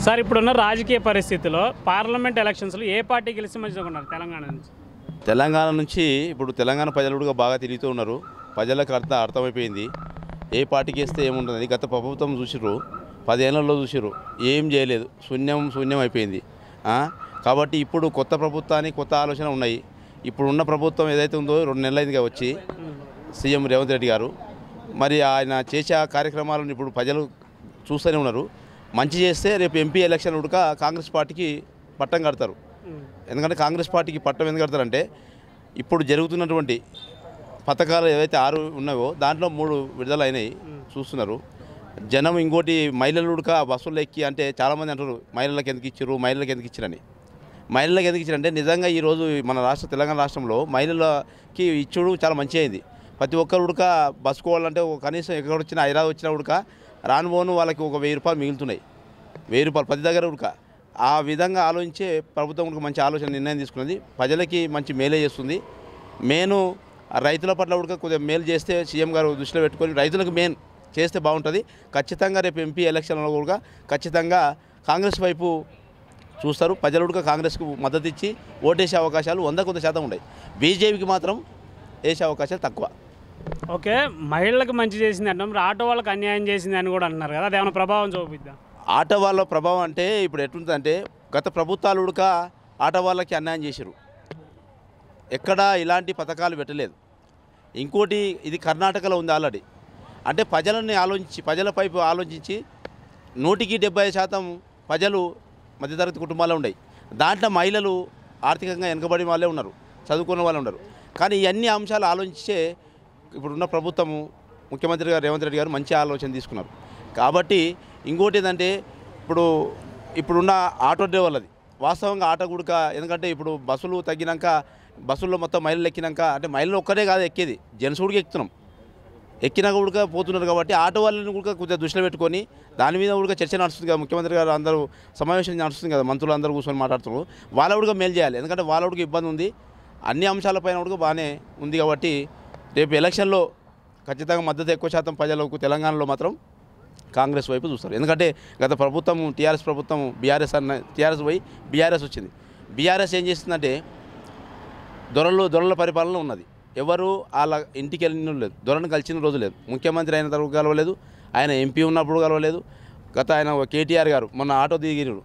Sir ఇప్పుడున్న రాజకీయ పరిస్థితిలో పార్లమెంట్ ఎలక్షన్స్లో ఏ పార్టీ గెలిచి మంచిగా ఉన్నారు తెలంగాణ నుంచి ఇప్పుడు తెలంగాణ ప్రజలు కూడా బాగా తిరుగుతూ ఉన్నారు. ప్రజలకు అర్థమైపోయింది ఏ పార్టీకి వేస్తే ఏముంటుంది. గత ప్రభుత్వం చూసిర్రు, 10 ఏళ్లలో చూసిర్రు, ఏం చేయలేదు, శూన్యం అయిపోయింది. కాబట్టి ఇప్పుడు కొత్త ప్రభుత్వానికి కొత్త ఆలోచన ఉన్నాయి. ఇప్పుడున్న ప్రభుత్వం ఏదైతే ఉందో 2 నెలలైందిగా వచ్చి సీఎం రేవంత్ రెడ్డి గారు మరి ఆయన చేసే కార్యక్రమాలను ఇప్పుడు ప్రజలు చూస్తూనే ఉన్నారు. మంచి చేస్తే రేపు ఎంపీ ఎలక్షన్ ఉడక కాంగ్రెస్ పార్టీకి పట్టం కడతారు. ఎందుకంటే కాంగ్రెస్ పార్టీకి పట్టం ఎందుకు కడతారంటే ఇప్పుడు జరుగుతున్నటువంటి పథకాలు ఏవైతే 6 ఉన్నాయో దాంట్లో 3 విడుదల అయినాయి చూస్తున్నారు జనం. ఇంకోటి మహిళలు ఉడక బస్సుల్లో ఎక్కి అంటే చాలామంది అంటారు మహిళలకు ఎందుకు ఇచ్చారు, మహిళలకు ఎందుకు ఇచ్చారని. మహిళలకు ఎందుకు ఇచ్చారంటే నిజంగా ఈరోజు మన తెలంగాణ రాష్ట్రంలో మహిళలకి ఇచ్చుడు చాలా మంచి అయింది. ప్రతి ఒక్కరు ఉడక బస్సుకోవాలంటే కనీసం ఎక్కడ వచ్చినా హైదరాబాద్ వచ్చినా ఉడక రానుబోను వాళ్ళకి ఒక 1000 రూపాయలు మిగులుతున్నాయి. 1000 రూపాయలు ప్రతి దగ్గర ఉడక. ఆ విధంగా ఆలోచించే ప్రభుత్వం మంచి ఆలోచన నిర్ణయం తీసుకున్నది. ప్రజలకి మంచి మేలే చేస్తుంది. రైతుల పట్ల కూడా కొద్దిగా మేలు చేస్తే సీఎం గారు దృష్టిలో పెట్టుకొని రైతులకు మెయిన్ చేస్తే బాగుంటుంది. ఖచ్చితంగా రేపు ఎంపీ ఎలక్షన్లో కూడా ఖచ్చితంగా కాంగ్రెస్ వైపు చూస్తారు. ప్రజలు కూడా కాంగ్రెస్కు మద్దతు ఇచ్చి ఓటేసే అవకాశాలు 100% ఉన్నాయి. బీజేపీకి మాత్రం వేసే అవకాశాలు తక్కువ. ఓకే, మహిళలకు మంచి చేసింది అంటాం, ఆటో వాళ్ళకి అన్యాయం చేసింది అని కూడా అంటున్నారు కదా, అదేమైనా ప్రభావం చూపిద్దాం? ఆటో వాళ్ళ ప్రభావం అంటే ఇప్పుడు ఎట్లుంటుందంటే గత ప్రభుత్వాలు ఉడక ఆటో వాళ్ళకి అన్యాయం చేశారు. ఎక్కడా ఇలాంటి పథకాలు పెట్టలేదు. ఇంకోటి ఇది కర్ణాటకలో ఉంది ఆల్రెడీ. అంటే ప్రజలపై ఆలోచించి 170% ప్రజలు మధ్యతరగతి కుటుంబాలు ఉన్నాయి. దాంట్లో మహిళలు ఆర్థికంగా వెనుకబడి వాళ్ళే ఉన్నారు, చదువుకున్న వాళ్ళు ఉన్నారు. కానీ ఇవన్నీ అంశాలు ఆలోచించే ఇప్పుడున్న ప్రభుత్వము ముఖ్యమంత్రి గారు రేవంత్ రెడ్డి గారు మంచి ఆలోచన తీసుకున్నారు. కాబట్టి ఇంకోటి ఏంటంటే ఇప్పుడున్న ఆటో డ్రైవర్లది వాస్తవంగా ఆటో గుడక. ఎందుకంటే ఇప్పుడు బస్సులు తగ్గినాక బస్సుల్లో మొత్తం మహిళలు ఎక్కినాక అంటే మహిళలు ఒక్కటే కాదు ఎక్కేది, జెంట్స్ కూడా ఎక్కుతున్నాం. ఎక్కినాక కూడా పోతున్నారు. కాబట్టి ఆటో వాళ్ళని కూడా కొద్దిగా దృష్టిలో పెట్టుకొని దాని మీద కూడా చర్చ నడుస్తుంది కదా. ముఖ్యమంత్రి గారు అందరూ సమావేశం నడుస్తుంది కదా, మంత్రులు అందరూ కూర్చొని మాట్లాడుతున్నారు. వాళ్ళ కూడా మేలు చేయాలి. ఎందుకంటే వాళ్ళ కూడా ఇబ్బంది ఉంది, అన్ని అంశాలపైన కూడా బాగానే ఉంది. కాబట్టి రేపు ఎలక్షన్లో ఖచ్చితంగా మద్దతు ఎక్కువ శాతం ప్రజలకు తెలంగాణలో మాత్రం కాంగ్రెస్ వైపు చూస్తారు. ఎందుకంటే గత ప్రభుత్వం టీఆర్ఎస్ ప్రభుత్వం టీఆర్ఎస్ పోయి బీఆర్ఎస్ వచ్చింది. బీఆర్ఎస్ ఏం చేస్తుందంటే దొరల పరిపాలన ఉన్నది. ఎవరు వాళ్ళ ఇంటికి వెళ్ళిన లేదు, దొరను కలిసిన రోజు లేదు. ముఖ్యమంత్రి అయిన తర్వాత కలవలేదు, ఆయన ఎంపీ ఉన్నప్పుడు కలవలేదు. ఆయన కేటీఆర్ గారు మొన్న ఆటో దిగిరు,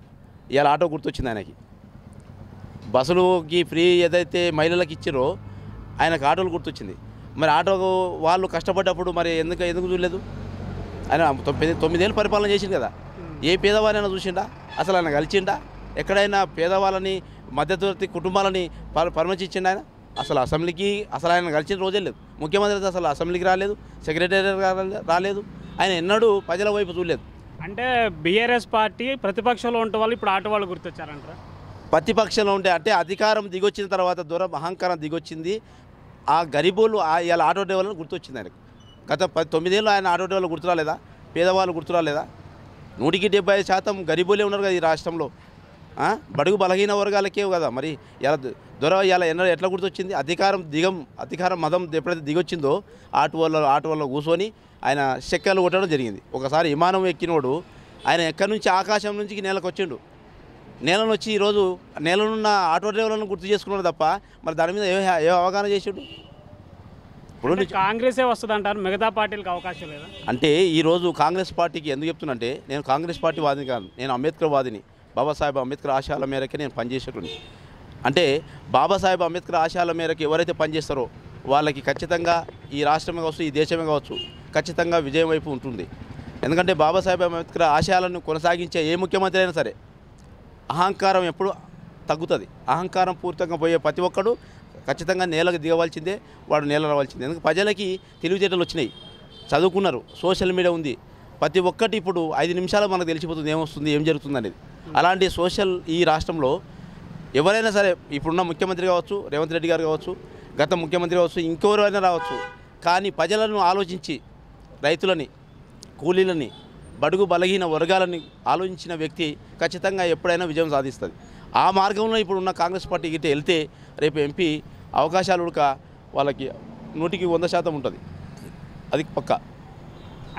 ఇవాళ ఆటో గుర్తొచ్చింది ఆయనకి. బస్సులకి ఫ్రీ ఏదైతే మహిళలకు ఇచ్చారో ఆయనకు ఆటోలు గుర్తొచ్చింది. మరి ఆటో వాళ్ళు కష్టపడ్డప్పుడు మరి ఎందుకు చూడలేదు? ఆయన 9 ఏళ్ళు పరిపాలన చేసిండు కదా. ఏ పేదవాళ్ళైనా చూసిండా? అసలు ఆయన కలిసిండా? ఎక్కడైనా పేదవాళ్ళని మధ్యతరగతి కుటుంబాలని పరామర్శించిండు ఆయన? అసలు ఆయన కలిసిన రోజే లేదు. ముఖ్యమంత్రి అసలు అసెంబ్లీకి రాలేదు, సెక్రటేరియట్ రాలేదు. ఆయన ఎన్నడూ ప్రజల వైపు చూడలేదు. అంటే బీఆర్ఎస్ పార్టీ ప్రతిపక్షంలో ఉంటే వాళ్ళు ఇప్పుడు ఆటో వాళ్ళు గుర్తొచ్చారంటారా? ప్రతిపక్షంలో ఉంటే అంటే అధికారం దిగొచ్చిన తర్వాత అహంకారం దిగొచ్చింది. ఆ గరీబోళ్ళు ఇవాళ ఆటో డ్రైవర్లను గుర్తొచ్చింది ఆయనకు. గత 9 ఏళ్ళు ఆయన ఆటో డ్రైవర్లు గుర్తురాలేదా? పేదవాళ్ళు గుర్తురాలేదా? 170% గరీబోలే ఉన్నారు కదా ఈ రాష్ట్రంలో. బడుగు బలహీన వర్గాలకే కదా. మరి ఇలా ఎట్లా గుర్తొచ్చింది? అధికారం మదం ఎప్పుడైతే దిగొచ్చిందో ఆటో వల్ల కూర్చొని ఆయన చెక్కలు కొట్టడం జరిగింది. ఒకసారి విమానం ఎక్కినోడు ఆయన ఎక్కడి నుంచి ఆకాశం నుంచి నేలకు వచ్చిండు. నేలను వచ్చి ఈరోజు నేలనున్న ఆటో డ్రైవర్లను గుర్తు చేసుకున్నాడు తప్ప మరి దాని మీద ఏ అవగాహన చేసాడు? ఇప్పుడు కాంగ్రెసే వస్తుంది అంటారు, మిగతా పార్టీలకు అవకాశం లేదా? అంటే ఈరోజు కాంగ్రెస్ పార్టీకి ఎందుకు చెప్తున్నంటే నేను కాంగ్రెస్ పార్టీ వాదిని కాదు, నేను అంబేద్కర్ వాదిని. బాబాసాహెబ్ అంబేద్కర్ ఆశయాల మేరకే నేను పనిచేసేటోని. అంటే బాబాసాహెబ్ అంబేద్కర్ ఆశయాల మేరకు ఎవరైతే పనిచేస్తారో వాళ్ళకి ఖచ్చితంగా ఈ రాష్ట్రమే కావచ్చు, ఈ దేశమే కావచ్చు, ఖచ్చితంగా విజయం వైపు ఉంటుంది. ఎందుకంటే బాబాసాహెబ్ అంబేద్కర్ ఆశయాలను కొనసాగించే ఏ ముఖ్యమంత్రి అయినా సరే అహంకారం ఎప్పుడు తగ్గుతుంది. అహంకారం పూర్తిగా పోయే ప్రతి ఒక్కడు ఖచ్చితంగా నేలకు దిగవలసిందే, వాడు నేల రావాల్సిందే. ఎందుకంటే ప్రజలకి తెలివితేటలు వచ్చినాయి, చదువుకున్నారు, సోషల్ మీడియా ఉంది. ప్రతి ఒక్కటి ఇప్పుడు 5 నిమిషాలు మనకు తెలిసిపోతుంది ఏమొస్తుంది, ఏం జరుగుతుంది అనేది. అలాంటి ఈ రాష్ట్రంలో ఎవరైనా సరే ఇప్పుడున్న ముఖ్యమంత్రి కావచ్చు, రేవంత్ రెడ్డి గారు కావచ్చు, గత ముఖ్యమంత్రి కావచ్చు, ఇంకెవరైనా రావచ్చు, కానీ ప్రజలను ఆలోచించి రైతులని, కూలీలని, బడుగు బలహీన వర్గాలని ఆలోచించిన వ్యక్తి ఖచ్చితంగా ఎప్పుడైనా విజయం సాధిస్తుంది. ఆ మార్గంలో ఇప్పుడున్న కాంగ్రెస్ పార్టీ గిట్టే వెళ్తే రేపు ఎంపీ అవకాశాలు ఉడక వాళ్ళకి 100% ఉంటుంది. అది పక్కా.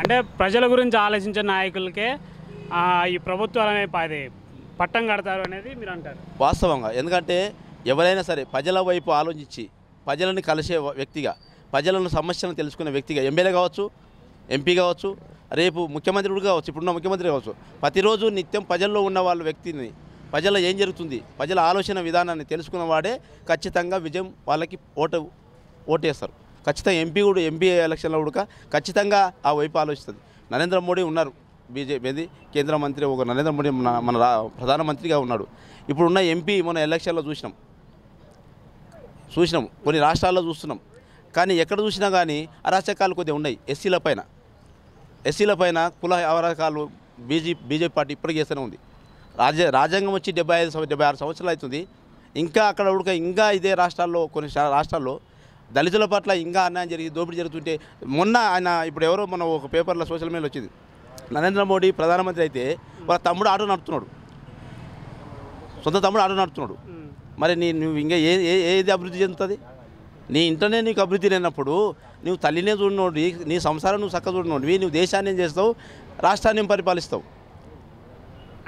అంటే ప్రజల గురించి ఆలోచించే నాయకులకే ఈ ప్రభుత్వాలు అదే పట్టం కడతారు అనేది మీరు అంటారు? వాస్తవంగా ఎందుకంటే ఎవరైనా సరే ప్రజల వైపు ఆలోచించి ప్రజలను కలిసే వ్యక్తిగా, ప్రజలను సమస్యలను తెలుసుకునే వ్యక్తిగా ఎమ్మెల్యే కావచ్చు, ఎంపీ కావచ్చు, రేపు ముఖ్యమంత్రి కూడా కావచ్చు, ఇప్పుడున్న ముఖ్యమంత్రి కావచ్చు, ప్రతిరోజు నిత్యం ప్రజల్లో ఉన్న వాళ్ళ వ్యక్తిని, ప్రజల ఏం జరుగుతుంది, ప్రజల ఆలోచన విధానాన్ని తెలుసుకున్న వాడే ఖచ్చితంగా విజయం వాళ్ళకి ఓటేస్తారు. ఖచ్చితంగా ఎంపీ ఎలక్షన్లో కూడా ఖచ్చితంగా ఆ వైపు ఆలోచిస్తుంది. నరేంద్ర మోడీ ఉన్నారు, బీజేపీ కేంద్ర మంత్రి, ఒక నరేంద్ర మోడీ మన ప్రధానమంత్రిగా ఉన్నాడు. ఇప్పుడున్న ఎంపీ మన ఎలక్షన్లో చూసినాం, కొన్ని రాష్ట్రాల్లో చూస్తున్నాం. కానీ ఎక్కడ చూసినా కానీ అరాచకాలు కొద్దిగా ఉన్నాయి. ఎస్సీల పైన కుల అరాచకాలు బీజేపీ పార్టీ ఇప్పటికీ చేస్తూనే ఉంది. రాజ్యాంగం వచ్చి 75-76 సంవత్సరాలు అవుతుంది. ఇంకా అక్కడ ఇంకా ఇదే రాష్ట్రాల్లో, కొన్ని రాష్ట్రాల్లో దళితుల పట్ల ఇంకా అన్యాయం దోపిడీ జరుగుతుంటే, మొన్న ఆయన ఇప్పుడు ఎవరో మన ఒక పేపర్లో సోషల్ మీడియాలో వచ్చింది, నరేంద్ర మోడీ ప్రధానమంత్రి అయితే వాళ్ళ తమ్ముడు ఆటో నడుపుతున్నాడు, సొంత తమ్ముడు ఆటో నడుపుతున్నాడు. మరి నువ్వు ఇంకా ఏది అభివృద్ధి చెందుతుంది? నీ ఇంటనే నీకు అభివృద్ధి లేనప్పుడు నువ్వు తల్లినే చూడనోడి, నీ సంసారం నువ్వు చక్క చూడనోడివి, నువ్వు దేశాన్ని ఏం చేస్తావు, రాష్ట్రాన్ని ఏం పరిపాలిస్తావు?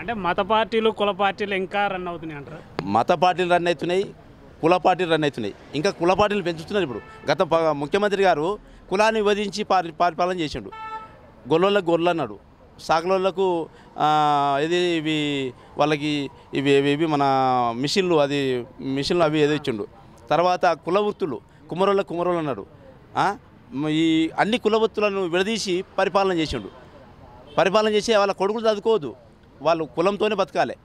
అంటే మత పార్టీలు, కుల పార్టీలు ఇంకా రన్ అవుతున్నాయి అంటారు? మత పార్టీలు రన్ అవుతున్నాయి, కుల పార్టీలు రన్ అవుతున్నాయి. ఇంకా కుల పార్టీలు పెంచుతున్నారు. ఇప్పుడు గత ముఖ్యమంత్రి గారు కులాన్ని విభజించి పరిపాలన చేసిండు. గొల్లోళ్ళకు గొర్రెలు అన్నాడు, సాగులోళ్ళకు ఇవి వాళ్ళకి ఇవి మన మిషన్లు అవి ఏదో ఇచ్చిండు. తర్వాత కుల వృత్తులు కుమ్మరోళ్ళు అన్నాడు. ఈ అన్ని కుల వృత్తులను విడదీసి పరిపాలన చేసి వాళ్ళ కొడుకులు చదువుకోవద్దు, వాళ్ళు కులంతోనే బతకాలి.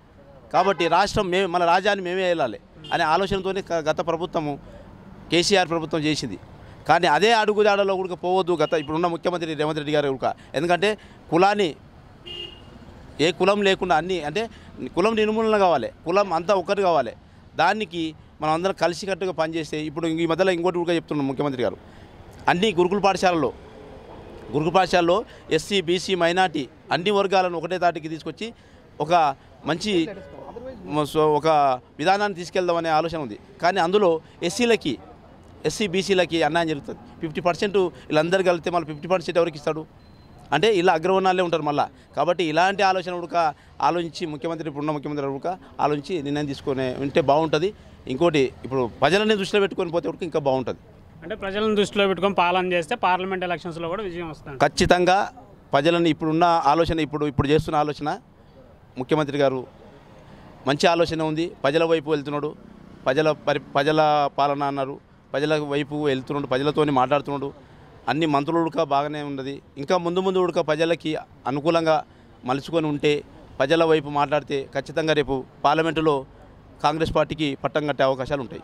కాబట్టి రాష్ట్రం మన రాజ్యాన్ని మేమే వెళ్ళాలి అనే ఆలోచనతోనే గత ప్రభుత్వము, కేసీఆర్ ప్రభుత్వం చేసింది. కానీ అదే అడుగుదాడలో కూడా పోవద్దు ఇప్పుడున్న ముఖ్యమంత్రి రేవంత్ రెడ్డి గారు కూడా. ఎందుకంటే కులాన్ని, ఏ కులం లేకుండా అన్నీ, అంటే కులం నిర్మూలన కావాలి, కులం అంతా ఒక్కటి కావాలి. దానికి మనం అందరం కలిసికట్టుగా పనిచేస్తే, ఇప్పుడు ఈ మధ్యలో ఇంకోటి కూడా చెప్తున్నాం ముఖ్యమంత్రి గారు, అన్ని గురుకుల పాఠశాలలో ఎస్సీ, బీసీ, మైనార్టీ అన్ని వర్గాలను ఒకటే తాటికి తీసుకొచ్చి ఒక మంచి ఒక విధానాన్ని తీసుకెళ్దామనే ఆలోచన ఉంది. కానీ అందులో ఎస్సీ బీసీలకి అన్యాయం జరుగుతుంది. 50% వీళ్ళందరూ కలిపితే మళ్ళీ 50% ఎవరికి ఇస్తాడు? అంటే ఇలా అగ్రవర్ణాలే ఉంటారు మళ్ళీ. కాబట్టి ఇలాంటి ఆలోచన ఆలోచించి ఇప్పుడున్న ముఖ్యమంత్రి ఆలోచించి నిర్ణయం తీసుకొని ఉంటే బాగుంటుంది. ఇంకోటి, ఇప్పుడు ప్రజలని దృష్టిలో పెట్టుకొని పోతే ఇంకా బాగుంటుంది. అంటే ప్రజలను దృష్టిలో పెట్టుకొని పాలన చేస్తే పార్లమెంట్ ఎలక్షన్స్లో కూడా విజయం వస్తుంది. ఖచ్చితంగా ప్రజలని ఇప్పుడున్న ఆలోచన, ఇప్పుడు చేస్తున్న ఆలోచన, ముఖ్యమంత్రి గారు మంచి ఆలోచన ఉంది. ప్రజల వైపు వెళ్తున్నాడు, ప్రజల పాలన అన్నారు, ప్రజల వైపు వెళ్తున్నాడు, ప్రజలతోని మాట్లాడుతున్నాడు. అన్ని మంత్రులు బాగానే ఉన్నది. ఇంకా ముందు ప్రజలకి అనుకూలంగా మలుచుకొని ఉంటే, ప్రజల వైపు మాట్లాడితే ఖచ్చితంగా రేపు పార్లమెంటులో కాంగ్రెస్ పార్టీకి పట్టం కట్టే అవకాశాలు ఉంటాయి.